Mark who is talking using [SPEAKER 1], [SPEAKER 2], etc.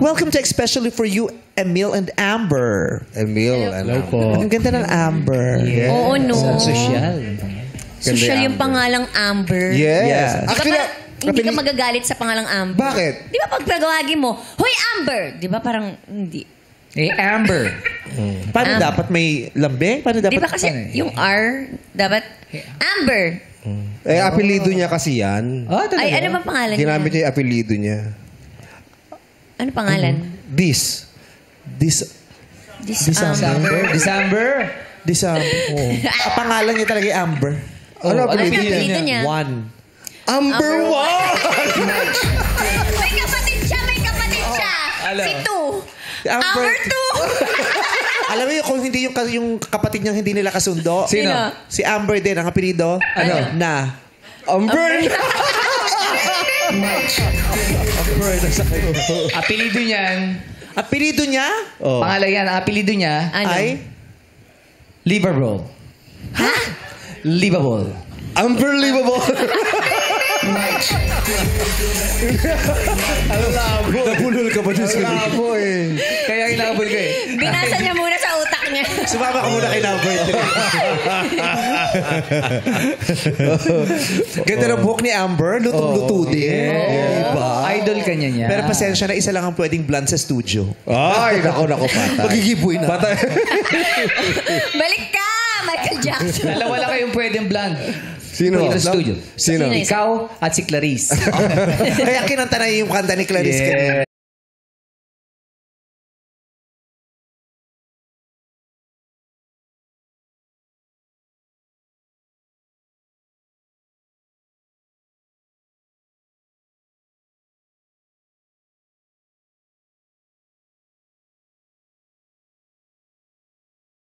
[SPEAKER 1] Welcome to Especially For You, Emil and Amber.
[SPEAKER 2] Emil and Amber.
[SPEAKER 1] Ang ganda ng Amber.
[SPEAKER 2] Yes.
[SPEAKER 3] Oo, no.
[SPEAKER 4] Social.
[SPEAKER 3] Social yung pangalang Amber.
[SPEAKER 2] Yes.
[SPEAKER 1] Yeah.
[SPEAKER 2] Actually,
[SPEAKER 3] Hindi ka magagalit sa pangalang Amber.
[SPEAKER 2] Bakit?
[SPEAKER 3] Di ba pag pagawagin mo, Hoy Amber! Di ba parang hindi.
[SPEAKER 4] Amber.
[SPEAKER 1] Paano dapat may lambing? Paano dapat?
[SPEAKER 3] Di ba kasi yung R, dapat Amber.
[SPEAKER 2] Apelido niya kasi yan.
[SPEAKER 3] Ay, ano ba pangalan niya?
[SPEAKER 2] Ginamit niya yung apelido niya.
[SPEAKER 3] Ano pangalan?
[SPEAKER 2] This.
[SPEAKER 3] Amber.
[SPEAKER 4] December.
[SPEAKER 1] Pangalan niya talaga yung Amber.
[SPEAKER 2] Ano
[SPEAKER 3] Ano
[SPEAKER 2] apelido niya?
[SPEAKER 3] apelido niya?
[SPEAKER 1] One.
[SPEAKER 2] Amber One!
[SPEAKER 3] May kapatid siya! Si Two. Amber Two.
[SPEAKER 1] Alam mo yung kung hindi yung kapatid niyang hindi nila kasundo?
[SPEAKER 4] Sino?
[SPEAKER 1] Si Amber din, ang apelido?
[SPEAKER 4] Ano?
[SPEAKER 1] Na.
[SPEAKER 2] Amber!
[SPEAKER 4] Apelido niyan.
[SPEAKER 1] Apelido niya?
[SPEAKER 2] Oh.
[SPEAKER 4] Pangalan yan. Apelido niya.
[SPEAKER 3] Ano?
[SPEAKER 1] Ay?
[SPEAKER 4] Liverpool.
[SPEAKER 3] Ha?
[SPEAKER 4] Liverpool.
[SPEAKER 2] Unbelievable!
[SPEAKER 1] Nabulol ka ba dun sa
[SPEAKER 2] Labo eh.
[SPEAKER 4] Kaya inabol ko eh.
[SPEAKER 3] Binasa niya muna sa utak niya.
[SPEAKER 1] Sumama ka muna kay Number 3. Ganda ng buhok ni Amber. Lutong-luto din. Diba?
[SPEAKER 4] Idol ka niya.
[SPEAKER 1] Pero pasensya na, isa lang ang pwedeng blonde sa studio.
[SPEAKER 2] Ay, nako, patay.
[SPEAKER 1] Magigiboy na.
[SPEAKER 2] Patay.
[SPEAKER 3] Balik ka, Michael Jackson.
[SPEAKER 4] Dalawa lang kayong pwedeng blonde.
[SPEAKER 2] Sino?
[SPEAKER 4] Pwede sa studio.
[SPEAKER 2] Sino?
[SPEAKER 3] Sino?
[SPEAKER 4] Ikaw at si Clarice.
[SPEAKER 1] Kaya kinanta na yung kanta ni Clarice.
[SPEAKER 2] Yeah.